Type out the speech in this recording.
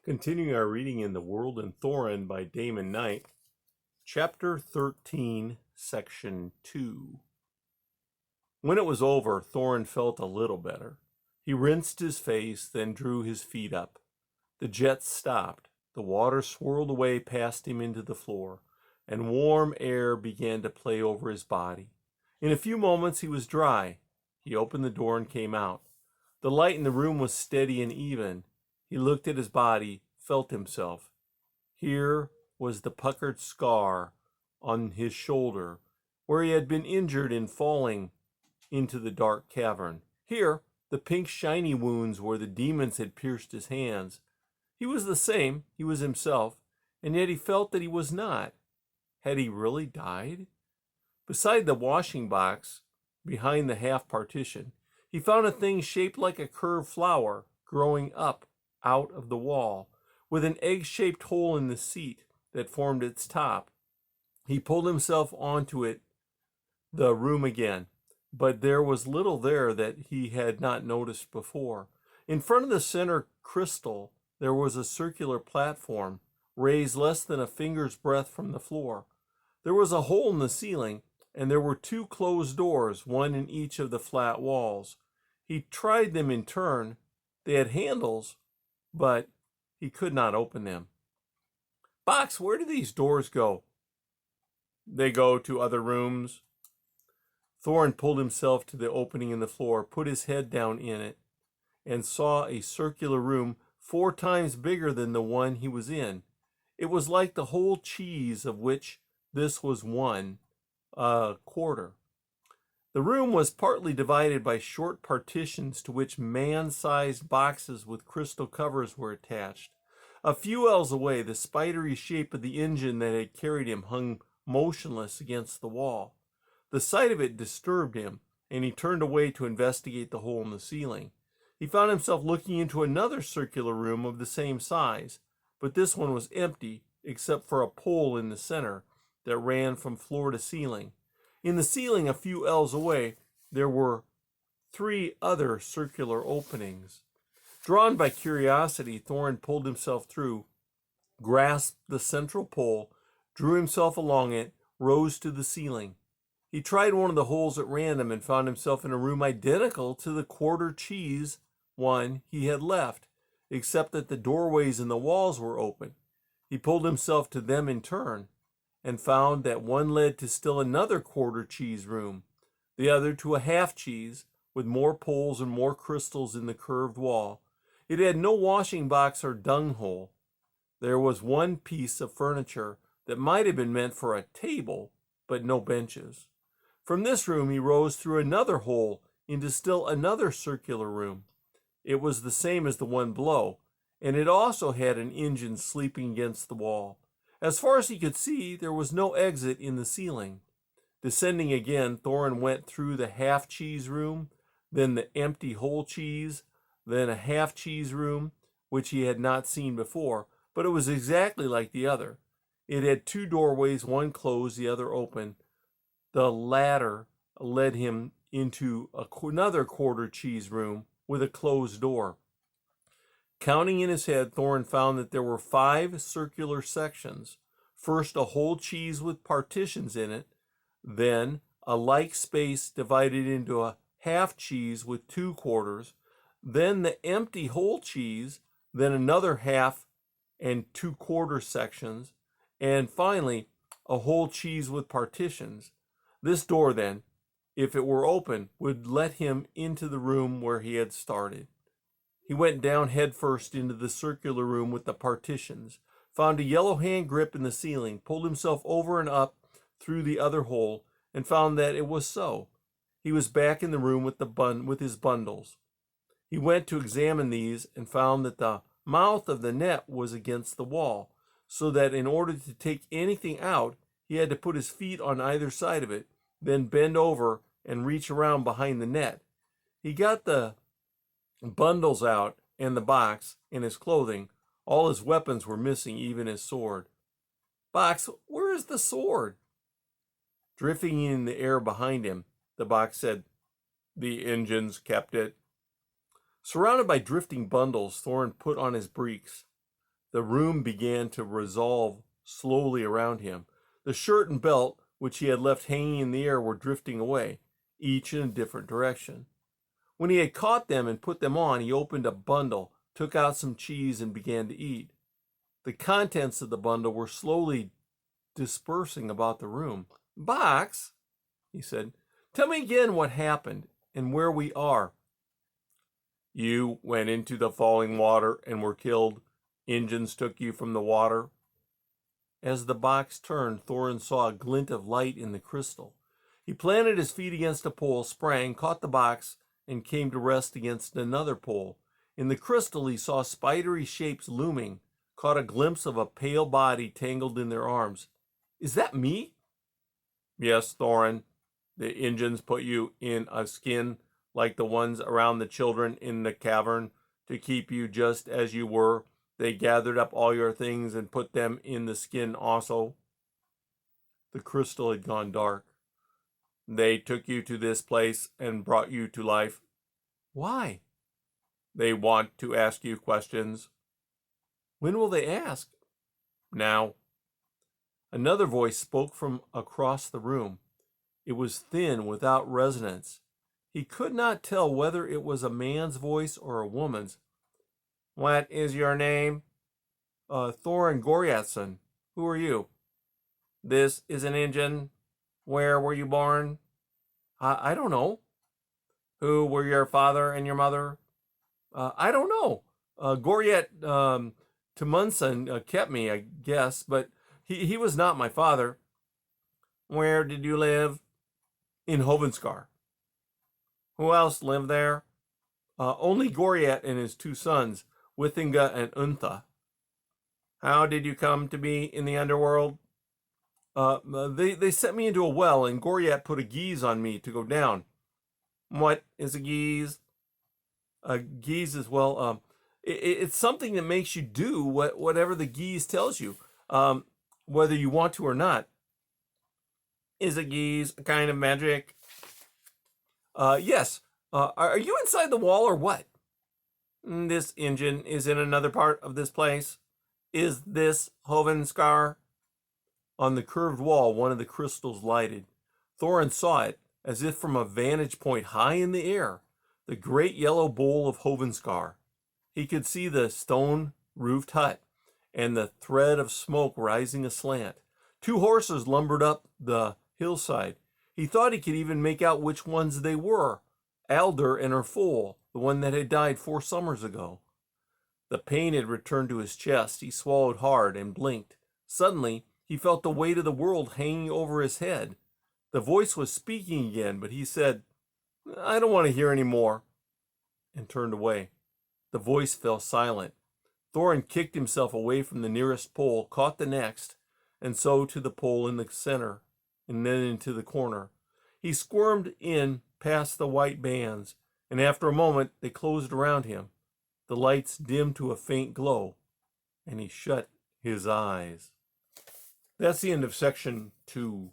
Continuing our reading in the World and Thorinn by Damon Knight, Chapter 13, Section 2. When it was over, Thornton felt a little better. He rinsed his face, then drew his feet up. The jets stopped. The water swirled away past him into the floor, and warm air began to play over his body. In a few moments he was dry. He opened the door and came out. The light in the room was steady and even. He looked at his body, felt himself. Here was the puckered scar on his shoulder, where he had been injured in falling into the dark cavern. Here, the pink shiny wounds where the demons had pierced his hands. He was the same, he was himself, and yet he felt that he was not. Had he really died? Beside the washing box, behind the half partition, he found a thing shaped like a curved flower growing up out of the wall, with an egg-shaped hole in the seat that formed its top. He pulled himself onto the room again, but there was little there that he had not noticed before. In front of the center crystal, there was a circular platform, raised less than a finger's breadth from the floor. There was a hole in the ceiling, and there were two closed doors, one in each of the flat walls. He tried them in turn. They had handles, but he could not open them. "Box, where do these doors go?" "They go to other rooms." Thornton pulled himself to the opening in the floor, put his head down in it, and saw a circular room 4 times bigger than the one he was in. It was like the whole cheese, of which this was 1/4. The room was partly divided by short partitions to which man-sized boxes with crystal covers were attached. A few ells away, the spidery shape of the engine that had carried him hung motionless against the wall. The sight of it disturbed him, and he turned away to investigate the hole in the ceiling. He found himself looking into another circular room of the same size, but this one was empty except for a pole in the center that ran from floor to ceiling. In the ceiling, a few ells away, there were 3 other circular openings. Drawn by curiosity, Thornton pulled himself through, grasped the central pole, drew himself along it, rose to the ceiling. He tried one of the holes at random and found himself in a room identical to the quarter cheese one he had left, except that the doorways in the walls were open. He pulled himself to them in turn, and found that one led to still another quarter cheese room, the other to a half cheese, with more poles and more crystals in the curved wall. It had no washing box or dung hole. There was one piece of furniture that might have been meant for a table, but no benches. From this room he rose through another hole into still another circular room. It was the same as the one below, and it also had an engine sleeping against the wall. As far as he could see, there was no exit in the ceiling. Descending again, Thornton went through the half cheese room, then the empty whole cheese, then a half cheese room, which he had not seen before, but it was exactly like the other. It had 2 doorways, one closed, the other open. The latter led him into another quarter cheese room with a closed door. Counting in his head, Thornton found that there were 5 circular sections. First, a whole cheese with partitions in it, then a like space divided into a half cheese with 2 quarters, then the empty whole cheese, then another half and 2 quarter sections, and finally, a whole cheese with partitions. This door, then, if it were open, would let him into the room where he had started. He went down headfirst into the circular room with the partitions, found a yellow hand grip in the ceiling, pulled himself over and up through the other hole, and found that it was so. He was back in the room with his bundles. He went to examine these and found that the mouth of the net was against the wall, so that in order to take anything out, he had to put his feet on either side of it, then bend over and reach around behind the net. He got the bundles out and the box and his clothing. All his weapons were missing, even his sword. "Box, where is the sword?" Drifting in the air behind him, the box said, "The engines kept it." Surrounded by drifting bundles, Thornton put on his breeks. The room began to resolve slowly around him. The shirt and belt, which he had left hanging in the air, were drifting away, each in a different direction. When he had caught them and put them on, he opened a bundle, took out some cheese, and began to eat. The contents of the bundle were slowly dispersing about the room. "Box," he said, "tell me again what happened and where we are." "You went into the falling water and were killed. Engines took you from the water." As the box turned, Thornton saw a glint of light in the crystal. He planted his feet against a pole, sprang, caught the box, and came to rest against another pole. In the crystal, he saw spidery shapes looming, caught a glimpse of a pale body tangled in their arms. "Is that me?" "Yes, Thornton. The engines put you in a skin like the ones around the children in the cavern to keep you just as you were. They gathered up all your things and put them in the skin also." The crystal had gone dark. "They took you to this place and brought you to life." "Why?" "They want to ask you questions." "When will they ask?" "Now." Another voice spoke from across the room. It was thin, without resonance. He could not tell whether it was a man's voice or a woman's. "What is your name?" "Thorin Goriathson. Who are you?" "This is an engine. Where were you born?" I don't know." "Who were your father and your mother?" "I don't know. Goriat Tumunson kept me, I guess, but he was not my father." "Where did you live?" "In Hovenskar." "Who else lived there?" Only Goriat and his two sons, Withinga and Untha." "How did you come to be in the underworld?" They sent me into a well, and Goriat put a geese on me to go down." "What is a geese?" Geese is, well, it's something that makes you do whatever the geese tells you, whether you want to or not." "Is a geese a kind of magic?" "Yes. Are you inside the wall or what?" "This engine is in another part of this place. Is this Hovenskar?" On the curved wall, one of the crystals lighted. Thorin saw it, as if from a vantage point high in the air, the great yellow bowl of Hovenskar. He could see the stone-roofed hut and the thread of smoke rising aslant. Two horses lumbered up the hillside. He thought he could even make out which ones they were, Alder and her foal, the one that had died 4 summers ago. The pain had returned to his chest. He swallowed hard and blinked. Suddenly, he felt the weight of the world hanging over his head. The voice was speaking again, but he said, "I don't want to hear any more," and turned away. The voice fell silent. Thorin kicked himself away from the nearest pole, caught the next, and so to the pole in the center, and then into the corner. He squirmed in past the white bands, and after a moment they closed around him. The lights dimmed to a faint glow, and he shut his eyes. That's the end of section 2.